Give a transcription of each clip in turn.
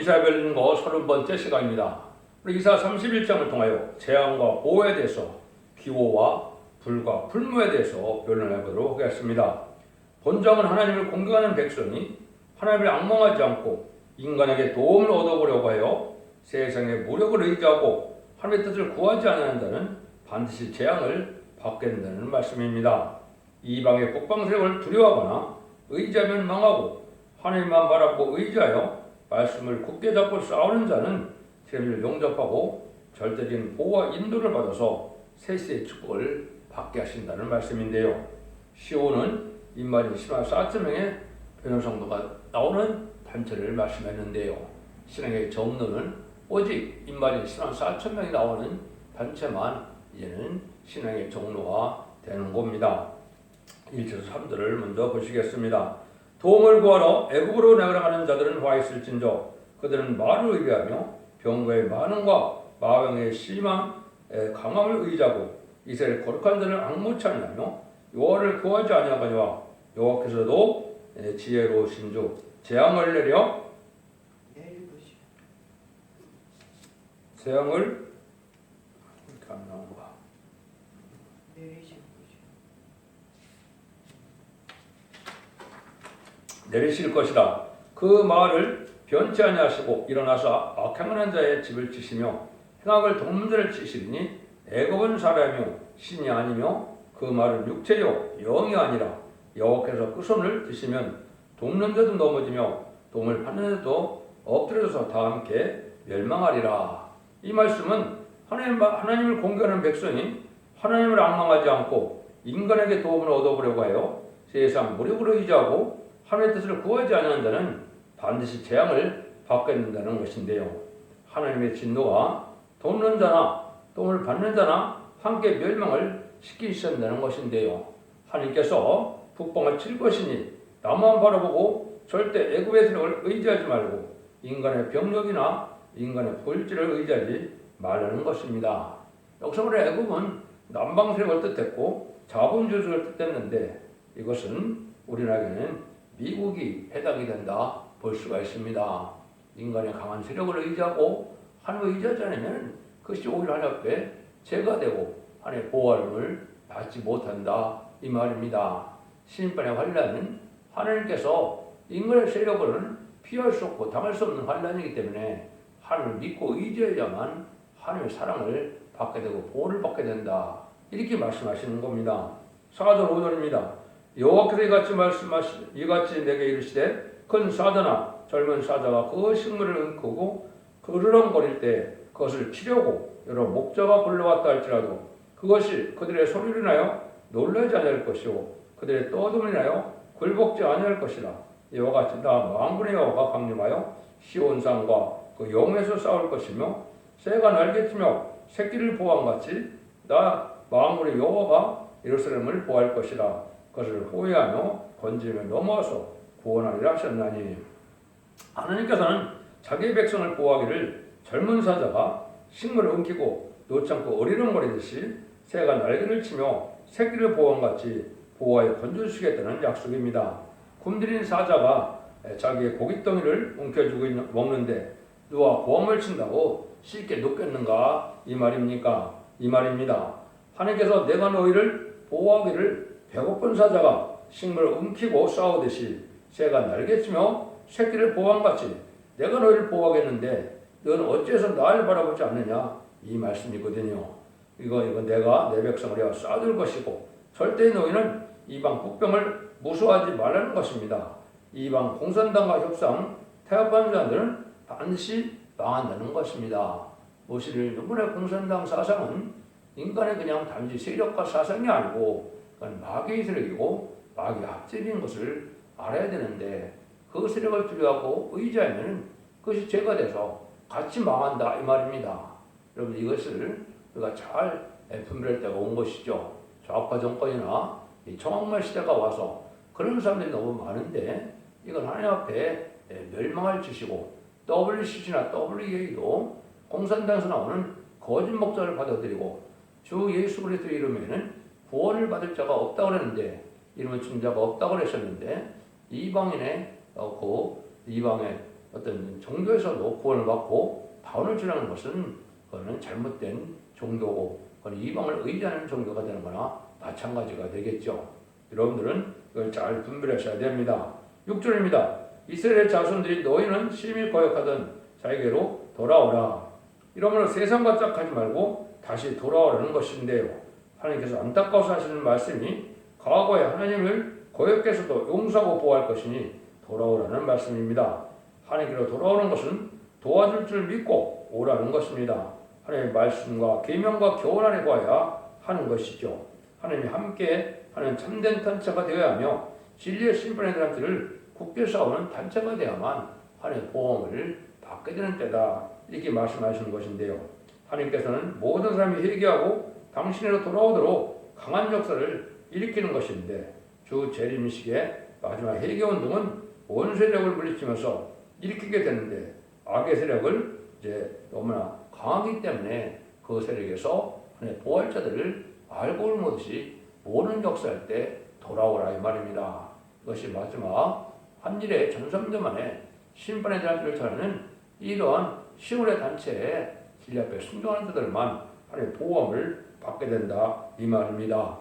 이사벨린거 30번째 시간입니다. 우리 이사 31장을 통하여 재앙과 보호에 대해서 기호와 불과 불무에 대해서 변론해 보도록 하겠습니다. 본장은 하나님을 공경하는 백성이 하나님을 앙망하지 않고 인간에게 도움을 얻어보려고 하여 세상의 무력을 의지하고 하나님의 뜻을 구하지 않는다는 반드시 재앙을 받게 된다는 말씀입니다. 이방의 북방 세력을 두려워하거나 의지하면 망하고 하나님만 바라보고 의지하여 말씀을 굳게 잡고 싸우는 자는 재미를 용접하고 절대적인 보호와 인도를 받아서 세세의 축복을 받게 하신다는 말씀인데요. 시온은 인마리 14,000명의 변호성도가 나오는 단체를 말씀했는데요. 신앙의 정로는 오직 인마리 14,000명이 나오는 단체만 이제는 신앙의 정로가 되는 겁니다. 1절에서 3절을 먼저 보시겠습니다. 도움을 구하러 애굽으로 내려가는 자들은 와 있을진저 그들은 말을 의뢰하며 병거의 많음과 마병의 심한 강함을 의지하고 이스라엘 거룩한 자를 앙무치 아니하며 여호와를 구하지 아니하거니와 여호와께서도 지혜로우신 주 재앙을 내려 재앙을 이렇게 안 나온가 내리실 것이라. 그 말을 변치 아니하시고 일어나서 악행하는 자의 집을 치시며 행악을 돕는 자를 치시리니 애굽은 사람이요 신이 아니며 그 말은 육체요 영이 아니라 여호와께서 그 손을 드시면 돕는 자도 넘어지며 도움을 받는 자도 엎드려서 다 함께 멸망하리라. 이 말씀은 하나님을 공경하는 백성이 하나님을 앙망하지 않고 인간에게 도움을 얻어보려고 하여 세상 무력으로 의지하고 하나님의 뜻을 구하지 않는 자는 반드시 재앙을 받게 된다는 것인데요. 하나님의 진노가 돕는 자나 도움을 받는 자나 함께 멸망을 시키신다는 것인데요. 하나님께서 북방을 칠 것이니 나만 바라보고 절대 애굽의 세력을 의지하지 말고 인간의 병력이나 인간의 볼지를 의지하지 말라는 것입니다. 역사적으로 애굽은 남방 세력을 뜻했고 자본주의를 뜻했는데 이것은 우리나라에는 미국이 해당이 된다 볼 수가 있습니다. 인간의 강한 세력을 의지하고 하나님을 의지하지 않으면 그것이 오히려 하나님 앞에 죄가 되고 하나님의 보호함을 받지 못한다 이 말입니다. 신인반의 환란은 하나님께서 인간의 세력을 피할 수 없고 당할 수 없는 환란이기 때문에 하나님을 믿고 의지해야만 하나님의 사랑을 받게 되고 보호를 받게 된다 이렇게 말씀하시는 겁니다. 4절 5절입니다. 여호와께서 이같이 내게 이르시되 큰 사자나 젊은 사자가 그 식물을 읊고 그르렁거릴 때 그것을 치려고 여러 목자가 불러왔다 할지라도 그것이 그들의 소리를 인하여 놀라지 아니할 것이요 그들의 떠듦을 인하여 굴복지 아니할 것이라. 이와 같이 나 만군의 여호와가 강림하여 시온산과 그 영에서 싸울 것이며 새가 날개치며 새끼를 보호함같이 나 만군의 여호와가 예루살렘을 보호할 것이라. 그것을 호위하며 건지며 넘어와서 구원하리라 하셨나니 하나님께서는 자기의 백성을 보호하기를 젊은 사자가 식물을 엉키고 노창고 어리렁거리듯이 새가 날개를 치며 새끼를 보호함같이 보호하여 건져주시겠다는 약속입니다. 굶주린 사자가 자기의 고깃덩이를 움켜쥐고 먹는데 누가 보험을 친다고 쉽게 눕겠는가 이 말입니까? 이 말입니다. 하나님께서 내가 너희를 보호하기를 배고픈 사자가 식물을 움키고 싸우듯이 새가 날개치며 새끼를 보호함같이 내가 너희를 보호하겠는데 너는 어째서 나를 바라보지 않느냐 이 말씀이거든요. 이거 내가 내 백성을 내가 쏴둘 것이고 절대 너희는 이방 북병을 무수하지 말라는 것입니다. 이방 공산당과 협상 태합하는 자들은 반드시 망한다는 것입니다. 모실 이번에 공산당 사상은 인간의 그냥 단지 세력과 사상이 아니고 마귀의 세력이고 마귀의 합집인 것을 알아야 되는데 그 세력을 두려워하고 의지하면 그것이 죄가 돼서 같이 망한다 이 말입니다. 여러분 이것을 우리가 잘 분별할 때가 온 것이죠. 좌파 정권이나 이 청학말 시대가 와서 그런 사람들이 너무 많은데 이건 하나님 앞에 멸망할 짓이고 WCC나 WEA도 공산당에서 나오는 거짓 목자를 받아들이고 주 예수 그리스도의 이름에는 구원을 받을 자가 없다고 그랬는데 이름을 준 자가 없다고 그랬었는데 이방인의 이방의 어떤 종교에서도 구원을 받고 다운을 주라는 것은 그거는 잘못된 종교고 그건 이방을 의지하는 종교가 되는 거나 마찬가지가 되겠죠. 여러분들은 이걸 잘 분별하셔야 됩니다. 6절입니다. 이스라엘 자손들이 너희는 심히 거역하던 자에게로 돌아오라. 이러므로 세상과 짝하지 말고 다시 돌아오라는 것인데요. 하나님께서 안타까워서 하시는 말씀이 과거에 하나님을 거역해서도 용서하고 보호할 것이니 돌아오라는 말씀입니다. 하나님께로 돌아오는 것은 도와줄 줄 믿고 오라는 것입니다. 하나님의 말씀과 계명과 교훈 안에 거해야 하는 것이죠. 하나님이 함께 하는 참된 단체가 되어야 하며 진리의 심판의 단체를 굳게 싸우는 단체가 되어야만 하나님의 보험을 받게 되는 때다. 이렇게 말씀하시는 것인데요. 하나님께서는 모든 사람이 회개하고 당신으로 돌아오도록 강한 역사를 일으키는 것인데 주 재림식의 마지막 회개운동은 온 세력을 물리치면서 일으키게 되는데 악의 세력을 이제 너무나 강하기 때문에 그 세력에서 하나님의 보호자들을 알고 모듯이 모든 역사할 때 돌아오라 이 말입니다. 이것이 마지막 한일의 전선도만의 심판의 단체를 전하는 이러한 시온의 단체에 진리 앞에 순종하는 자들만 하나님의 보호함을 받게 된다 이 말입니다.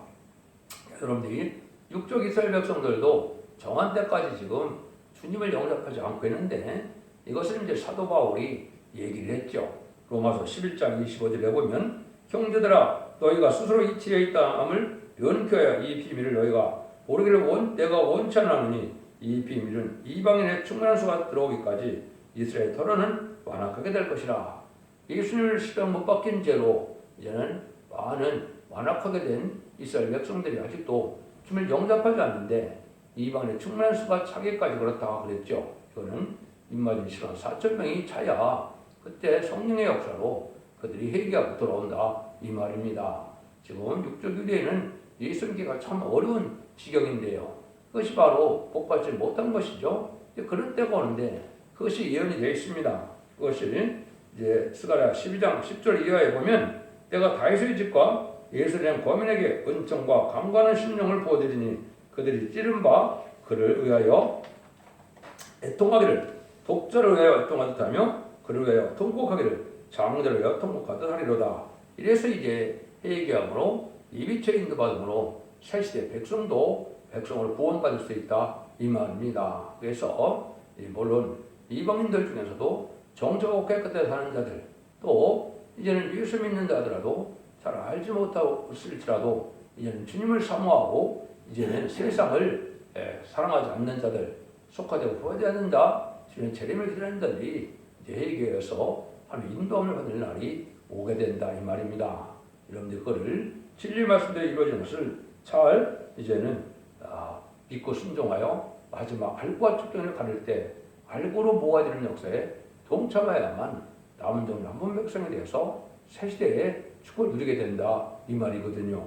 여러분들이 육적 이스라엘 백성들도 정한 때까지 지금 주님을 영접하지 않고 있는데 이것을 이제 사도 바울이 얘기를 했죠. 로마서 11장 25절에 보면 형제들아 너희가 스스로 이치에 있다함을 면켜야 이 비밀을 너희가 모르기를 내가 원치 않으니 이 비밀은 이방인의 충만한 수가 들어오기까지 이스라엘 털어는 완악하게 될 것이라. 예수님을 십자가 못 박힌 죄로 이제는 많은 완악하게 된 이스라엘 백성들이 아직도 주님을 영접하지 않는데 이방인의 충만한 수가 차기까지 그렇다 그랬죠. 이거는 입맞은 시간 4천 명이 차야 그때 성령의 역사로 그들이 회개하고 돌아온다 이 말입니다. 지금 육적 유대인은 예수 믿기가 참 어려운 지경인데요. 그것이 바로 복받지 못한 것이죠. 그런 때가 오는데 그것이 예언이 되어 있습니다. 그것이 이제 스가랴 12장 10절 이하에 보면 내가 다윗의 집과 예루살렘 거민에게 은총과 강건한 심령을 부어드리니 그들이 찌른 바 그를 위하여 애통하기를 독자를 위하여 애통하듯 하며 그를 위하여 통곡하기를 장자를 위하여 통곡하듯 하리로다. 이래서 이제 회개함으로 이비체 인도받음으로 새시대 백성도 백성으로 구원받을 수 있다 이 말입니다. 그래서 물론 이방인들 중에서도 정적하고 깨끗하게 사는 자들 또 이제는 예수 믿는다 하더라도 잘 알지 못할지라도 이제는 주님을 사모하고 이제는 세상을 사랑하지 않는 자들 속하되고 구원되지 않는다 주님의 재림을 기다리는 자들이 이제 회개해서 하나님의 인도함을 받는 날이 오게 된다 이 말입니다. 여러분들 그거를 진리 말씀대로 이루어지는 것을 잘 이제는 믿고 순종하여 마지막 알고와 축전을 가릴 때 알고로 모아지는 역사에 동참해야만 남은 종 남은 백성에 대해서 새 시대에 축복을 누리게 된다 이 말이거든요.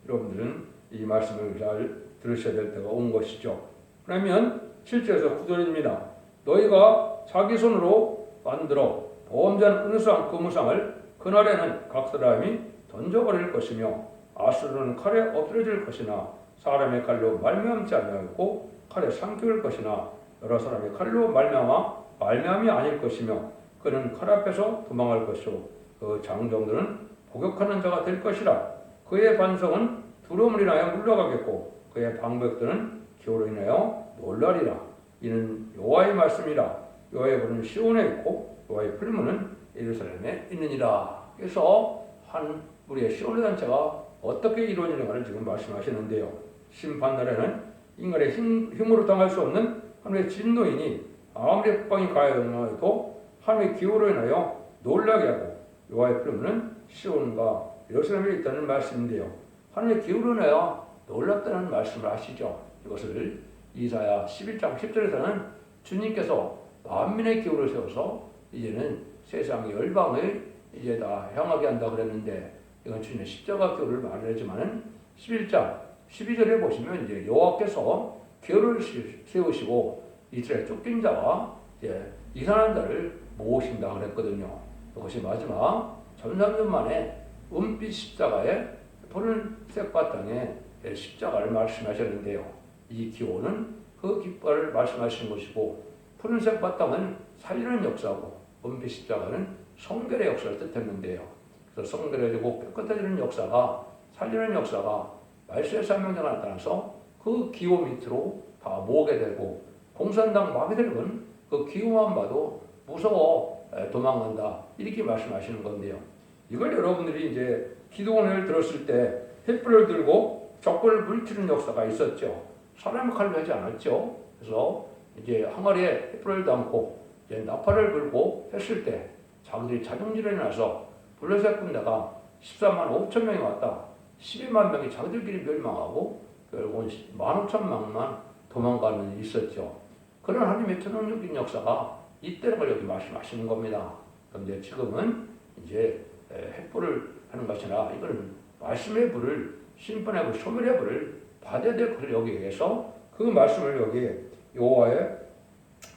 여러분들은 이 말씀을 잘 들으셔야 될 때가 온 것이죠. 그러면 7절에서 9절입니다. 너희가 자기 손으로 만들어 보험자는 은수한 금우상을 그날에는 각 사람이 던져버릴 것이며 아수르는 칼에 엎드려질 것이나 사람의 칼로 말미암지 아니하고 칼에 삼킬 것이나 여러 사람의 칼로 말미암이 아닐 것이며 그는 칼 앞에서 도망할 것이요 그 장정들은 복역하는 자가 될 것이라. 그의 반성은 두려움을 인하여 물러가겠고 그의 방백들은 기호로 인하여 놀라리라. 이는 여호와의 말씀이라. 여호와의 불은 시온에 있고 여호와의 풀무는 예루살렘에 있느니라. 그래서 한 우리의 시온의 단체가 어떻게 이루어지는가를 지금 말씀하시는데요. 심판날에는 인간의 힘으로 당할 수 없는 하나님의 진노인이 아무리 국방이 가해도 하나님의 기호로 인하여 놀라게 하고 여호와의 풀무는 시온과 예루살렘에 있다는 말씀인데요. 하나님의 기호로 인하여 놀랍다는 말씀을 하시죠. 이것을 이사야 11장 10절에서는 주님께서 만민의 기호를 세워서 이제는 세상 열방을 이제 다 향하게 한다 그랬는데 이건 주님의 십자가 기호를 말하지만은 11장 12절에 보시면 이제 여호와께서 기호를 세우시고 이스라엘 쫓긴 자와 이제 이산한 자를 모으신다 그랬거든요. 이것이 마지막 전삼년 만에 은빛 십자가에 푸른색 바탕에 십자가를 말씀하셨는데요. 이 기호는 그 깃발을 말씀하시는 것이고 푸른색 바탕은 살리는 역사고 은빛 십자가는 성결의 역사를 뜻했는데요. 그래서 성결해지고 깨끗해지는 역사가 살리는 역사가 말세의 사명자가 나타나서 그 기호 밑으로 다 모으게 되고 공산당 마귀들은 그 기호만 봐도 무서워 도망간다 이렇게 말씀하시는 건데요. 이걸 여러분들이 이제 기도원을 들었을 때 횃불을 들고 적군을 물치는 역사가 있었죠. 사람의 칼로 하지 않았죠. 그래서 이제 항아리에 횃불을 담고 이제 나팔을 불고 했을 때 자기들이 자중질환이 나서 블레셋 군대가 14만 5천 명이 왔다. 12만 명이 자기들끼리 멸망하고 결국은 15,000명만 도망가는 일이 있었죠. 그런 하나님의 천연적인 역사가 있다는 걸 여기 말씀하시는 겁니다. 그런데 지금은 이제 횃불을 하는 것이 아니라 이거는 말씀의 불을 심판의 불, 소멸의 불을 받아야 될 것을 여기에서 그 말씀을 여기 여호와의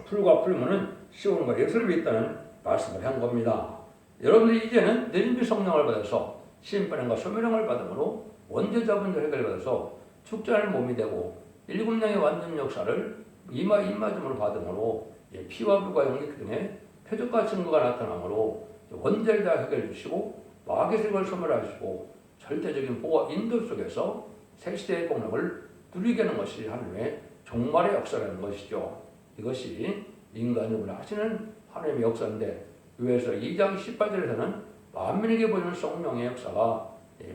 풀과 풀무는 시온과 예루살렘에 있다는 말씀을 한 겁니다. 여러분들이 이제는 내림비 성령을 받아서 심판과 소멸령을 받음으로 원죄자분들 해결을 받아서 축자의 몸이 되고 일곱 명의 완전 역사를 임마줌으로 받음으로 피와 불과 영역 등의 표적과 증거가 나타나므로 원죄자 해결해 주시고 마귀 세력을 소멸하시고 절대적인 보호 인도 속에서 새 시대의 공력을 누리게 하는 것이 하나님의 종말의 역사라는 것이죠. 이것이 인간을 하시는 하나님의 역사인데 교회에서 2장 18절에서는 만민에게 보이는 성령의 역사가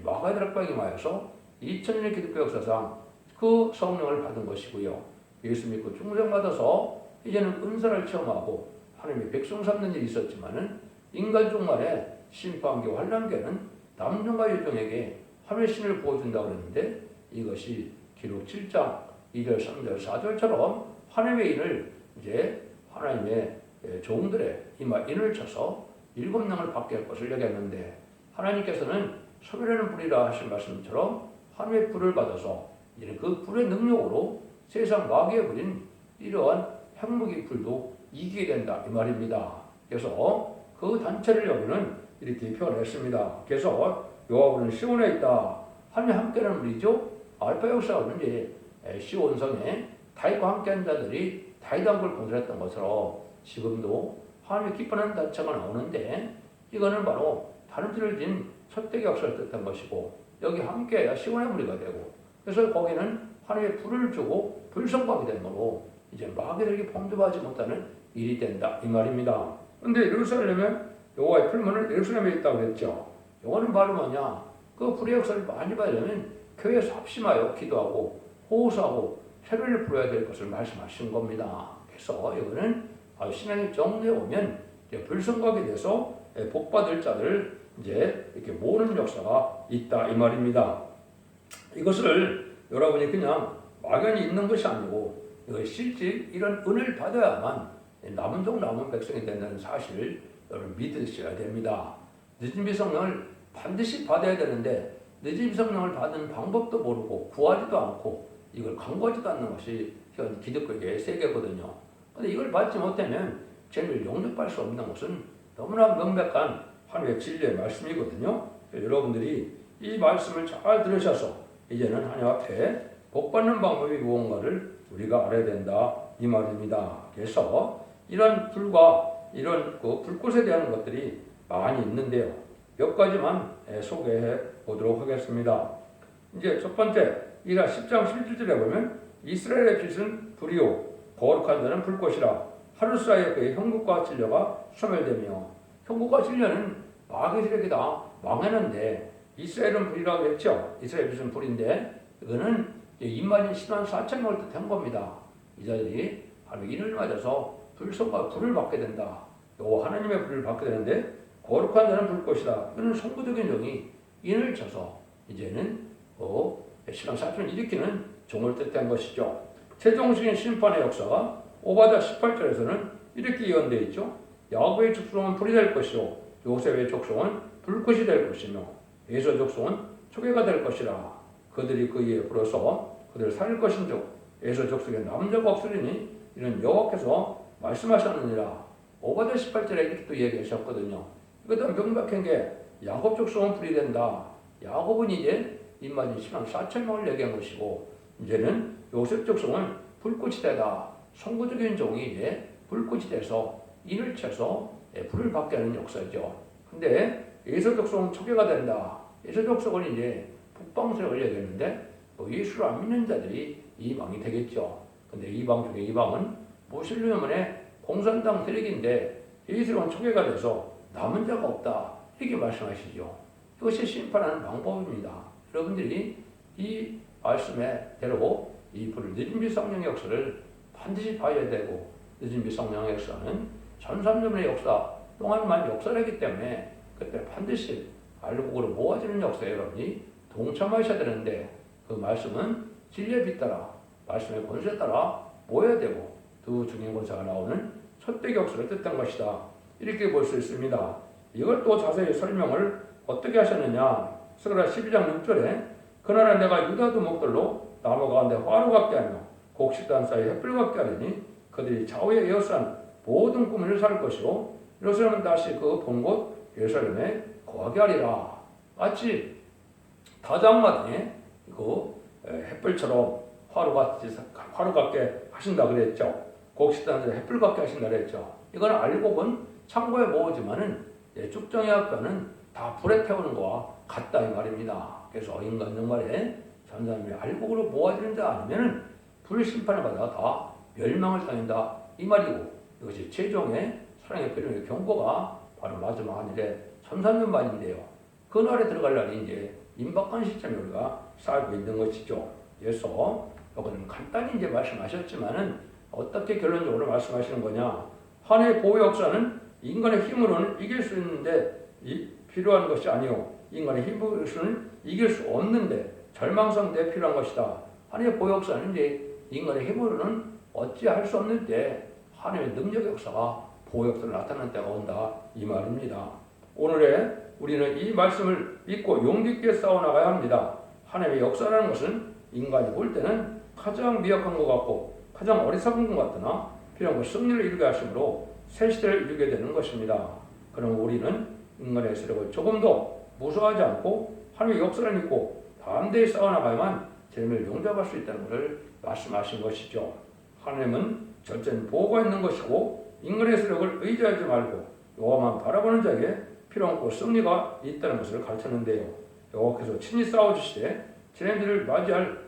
마가다락방에 와서 2000년의 기독교 역사상 그 성령을 받은 것이고요. 예수 믿고 충성받아서 이제는 은사를 체험하고 하나님의 백성 삼는 일이 있었지만은 인간 종말에 심판기 환란기는 남종과 여종에게 하늘의 신을 보여준다고 그랬는데 이것이 기록 7장 2절 3절 4절처럼 하나님의 인을 이제 하나님의 종들의 인을 쳐서 7명을 받게 할 것을 얘기했는데 하나님께서는 소멸하는 불이라 하신 말씀처럼 하나님의 불을 받아서 이제 그 불의 능력으로 세상 마귀의 불인 이러한 핵무기 불도 이기게 된다 이 말입니다. 그래서 그 단체를 여기는 이렇게 표현했습니다. 그래서 요압은 시온에 있다. 하나님 함께하는 우리죠. 알파 역사는 이제 시온성에 다윗과 함께한 자들이 다윗 왕국을 건설했던 것처럼 지금도 하나님이 기뻐하는 단체가 나오는데 이거는 바로 다른 틀을 진 첫대기 역사를 뜻한 것이고 여기 함께해야 시온의 무리가 되고 그래서 거기는 하나님의 불을 주고 불성광이 된 거로 이제 마귀들에게 범접하지 못하는 일이 된다 이 말입니다. 그런데 예루살렘에 여호와의 풀무는 예루살렘에 있다고 했죠. 이거는 바로 뭐냐? 그 불의 역사를 많이 받으려면 교회에서 합심하여 기도하고 호소하고 세례를 부려야 될 것을 말씀하신 겁니다. 그래서 이거는 신앙의 정리에 오면 불성각에 대해서 복받을 자들을 이제 이렇게 모으는 역사가 있다 이 말입니다. 이것을 여러분이 그냥 막연히 있는 것이 아니고 실제 이런 은혜를 받아야만 남은 종 남은 백성이 된다는 사실을 여러분 믿으셔야 됩니다. 늦은 성령을 반드시 받아야 되는데 늦은 성령을 받은 방법도 모르고 구하지도 않고 이걸 강구하지도 않는 것이 현 기독교계의 세계거든요. 그런데 이걸 받지 못하면 죄를 용납할 수 없는 것은 너무나 명백한 하나님의 진리의 말씀이거든요. 여러분들이 이 말씀을 잘 들으셔서 이제는 하나님 앞에 복받는 방법이 무언가를 우리가 알아야 된다 이 말입니다. 그래서 이런 불과 이런 그 불꽃에 대한 것들이 많이 있는데요. 몇 가지만 소개해 보도록 하겠습니다. 이제 첫 번째, 이라 10장 11절에 보면 이스라엘의 빛은 불이요 거룩한 자는 불꽃이라 하루 사이에 그의 형국과 진려가 소멸되며 형국과 진려는 마귀들에게 다 망했는데 이스라엘은 불이라고 했죠. 이스라엘 빛은 불인데 이거는 인만인 10만 4천 명을 뜻한 겁니다. 이 자들이 바로 인을 맞아서 불성과 불을 받게 된다. 요 하나님의 불을 받게 되는데 거룩한 자는 불꽃이다. 이는 성부적인 종이 인을 쳐서 이제는 10만 4천을 일으키는 종을 뜻한 것이죠. 최종적인 심판의 역사가 오바다 18절에서는 이렇게 예언되어 있죠. 야곱의 족속은 불이 될 것이요 요셉의 족속은 불꽃이 될 것이며 에서 족속은 초계가 될 것이라. 그들이 그 위에 불어서 그들을 살릴 것인즉 에서 족속의 남자가 없으리니 이는 여호와께서 말씀하셨느니라. 오바다 18절에 이렇게 또 얘기하셨거든요. 이것도 명백한 게 야곱 족속은 불이 된다. 야곱은 이제 인마진 10만 4천 명을 얘기한 것이고 이제는 요셉 족속은 불꽃이 되다. 성부적인 종이 이제 불꽃이 돼서 인을 쳐서 불을 받게 하는 역사죠. 근데 예수족속은 초기가 된다. 예수족속은 이제 북방세에 걸려야되는데 예수를 안 믿는 자들이 이방이 되겠죠. 근데 이방 중에 이방은 무슬림의 공산당 세력인데 예수는 초기가 돼서 남은 자가 없다. 이렇게 말씀하시죠. 이것이 심판하는 방법입니다. 여러분들이 이 말씀에 대로 이 불을 늦은비 성령의 역사를 반드시 봐야 되고, 늦은비 성령의 역사는 1300년의 역사 동안만 역사를 했기 때문에 그때 반드시 알곡으로 모아지는 역사에 여러분이 동참하셔야 되는데, 그 말씀은 진리에 빗따라 말씀의 권세에 따라 모여야 되고, 두 중인 권세가 나오는 첫대 역사를 뜻한 것이다. 이렇게 볼 수 있습니다. 이걸 또 자세히 설명을 어떻게 하셨느냐. 스가랴 12장 6절에 그날에 내가 유다 두목들로 나무 가운데 화로 같게 하며 곡식단 사이 햇불 같게 하리니 그들이 좌우에 에워싼 모든 꿈을 살 것이고 예루살렘은 다시 그 본 곳 예루살렘에 거하게 하리라. 마치 다장마당에 그 햇불처럼 화로 같게 하신다 그랬죠. 곡식단에서 햇불 같게 하신다 그랬죠. 이건 알곡은 창고에 모으지만은 축정의 학교는 다 불에 태우는 거와 같다 이 말입니다. 그래서 인간적 말에 전사님이 알곡으로 모아지는 자 아니면은 불 심판을 받아 다 멸망을 당한다 이 말이고, 이것이 최종의 사랑의 표정의 경고가 바로 마지막 하늘의 천사년 말인데요. 그 날에 들어갈 날이 이제 임박한 시점에 우리가 살고 있는 것이죠. 그래서 이거는 간단히 이제 말씀하셨지만은 어떻게 결론적으로 말씀하시는 거냐? 하나의 보호 역사는 인간의 힘으로는 이길 수 있는데 필요한 것이 아니요, 인간의 힘으로는 이길 수 없는데 절망성대에 필요한 것이다. 하나님의 보호 역사는 이제 인간의 힘으로는 어찌할 수 없는데 하나님의 능력의 역사가 보호 역사를 나타내는 때가 온다 이 말입니다. 오늘에 우리는 이 말씀을 믿고 용기 있게 싸워나가야 합니다. 하나님의 역사라는 것은 인간이 볼 때는 가장 미약한 것 같고 가장 어리석은 것 같으나 필요한 것 승리를 이루게 하심으로 새 시대를 이루게 되는 것입니다. 그럼 우리는 인간의 세력을 조금도 무서워하지 않고 하나님의 역사를 믿고 담대히 싸워나가야만 재림을 용접할 수 있다는 것을 말씀하신 것이죠. 하나님은 절대는 보호가 있는 것이고 인간의 세력을 의지하지 말고 여호와만 바라보는 자에게 필요한 그 승리가 있다는 것을 가르쳤는데요. 여호와께서 친히 싸워주시되 재림들을 맞이할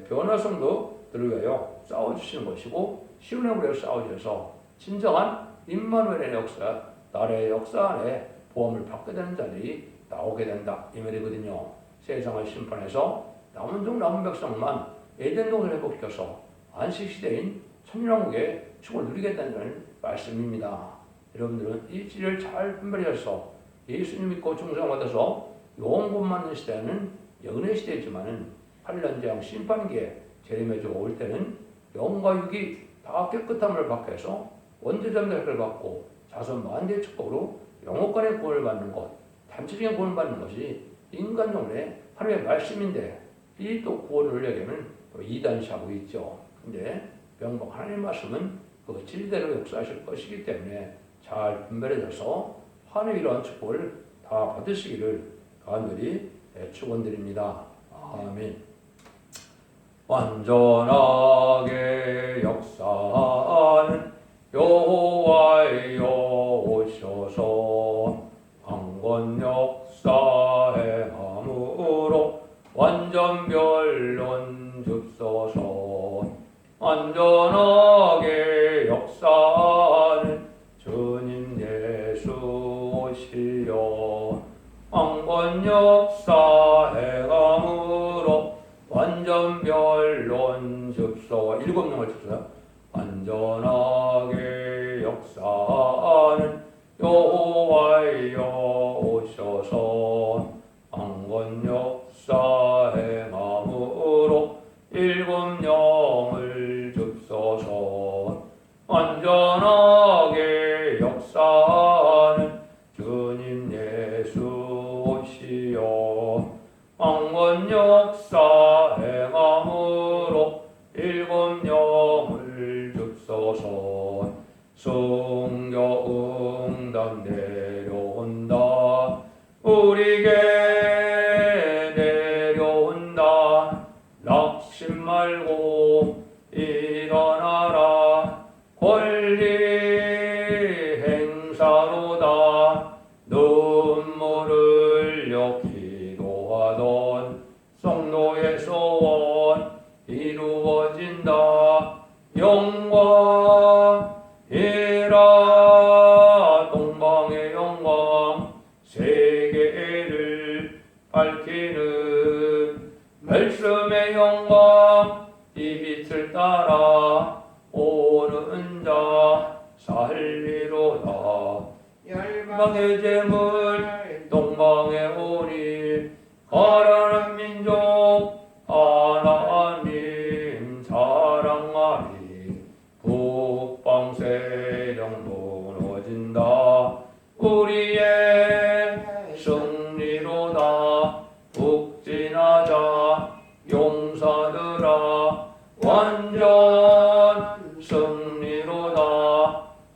변화성도 들어가요 싸워주시는 것이고 시온의 싸워주셔서 진정한 임마누엘의 역사, 나라의 역사 안에 보험을 받게 되는 자들이 나오게 된다 이 말이거든요. 세상을 심판해서 남은 종 남은 백성만 에덴 동산을 회복시켜서 안식시대인 천년왕국의 축을 누리겠다는 말씀입니다. 여러분들은 이 진리를 잘 분별해서 예수님 믿고 충성받아서 영원 받는 시대는 영의 시대이지만은 환란장 심판기에 재림의 주가 올 때는 영과 육이 다 깨끗함을 받게 해서 원죄자들을 받고 자손 만대의 축복으로 영원간의 구원을 받는 것, 단체적인 구원을 받는 것이 인간종의 하나님의 말씀인데 이 또 구원을 누리려면 이단시하고 있죠. 근데 명박 하나님의 말씀은 그 진리대로 역사하실 것이기 때문에 잘 분별해져서 하나님의 이러한 축복을 다 받으시기를 간절히 축원드립니다. 아멘. 완전하게 역사하는 여호와여 오셔서 강권 역사 행함으로 완전 변론 줍소서. 완전하게 역사하는 주님 예수 오시여 강권 역사 행함으로 완전 변론 줍소. 7명을 줍소요. 완전하게 역사하는 여호와여 오셔서 강권 역사 행함으로 7영을 줍소서. 완전하게 역사하는 주님 예수 오시여 강권 역사 행함으로 7영을 줍소서. 성령 응답 내려온다 우리에게 내려온다. 낙심 말고 일어나라 권리 영광이라 동방의 영광 세계를 밝히는 말씀의 영광 이 빛을 따라 오는 자 살리로다. 열방의 재물 동방에 오니 가난한 민족 하나님 사랑하리. 북방 세력 무너진다 우리의 승리로다. 북진하자 용사들아 완전 승리로다.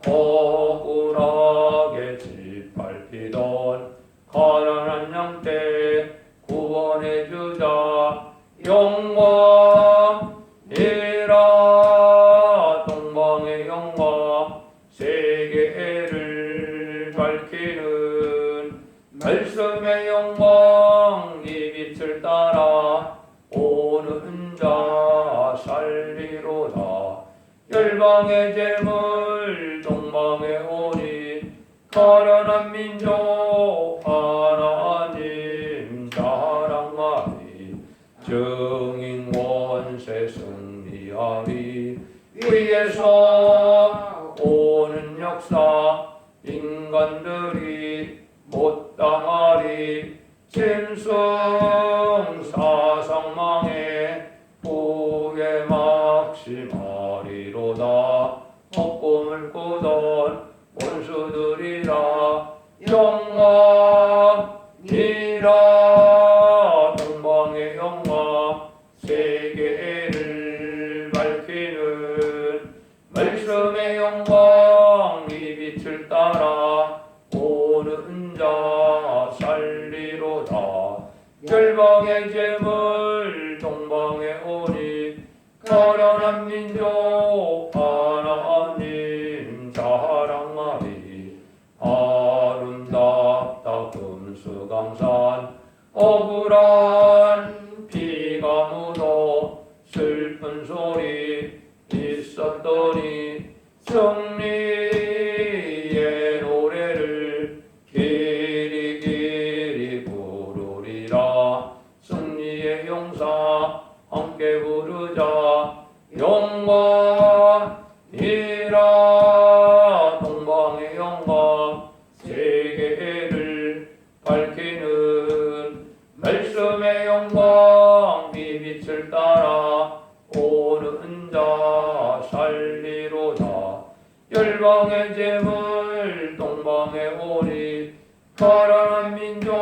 억울하게 짓밟히던 가난한 양떼 구원해주자. 영광이라 동방의 영광 세계를 밝히는 말씀의 영광 이 빛을 따라 오는 자 살리로다. 열방의 재물 동방에 오니 가난한 민족 하나님 사랑하리. 증인 원세 승리하리. 위에서 오는 역사 인간들이 못 당하리. 짐승 사상망에 후에 막심하리로다. 헛꿈을 꾸던 원수들이라. 영광이라 동방의 영광 세계를 밝히는 말씀의 영광 이 빛을 따라 오는 자 살리로다. 열방의 재물 동방에 오니 가난한 민족 하나님 사랑하리. 아름답다 금수강산 억울한 피가 묻어 슬픈 소리 있었더니 승리의 노래를 길이 부르리라. 승리의 용사 함께 부르자. 영광이라 동방의 영광 세계를 밝히는 말씀의 영광 이 빛을 따라 오는 자 살리로다. 열방의 재물 동방에 오니 가난한 민족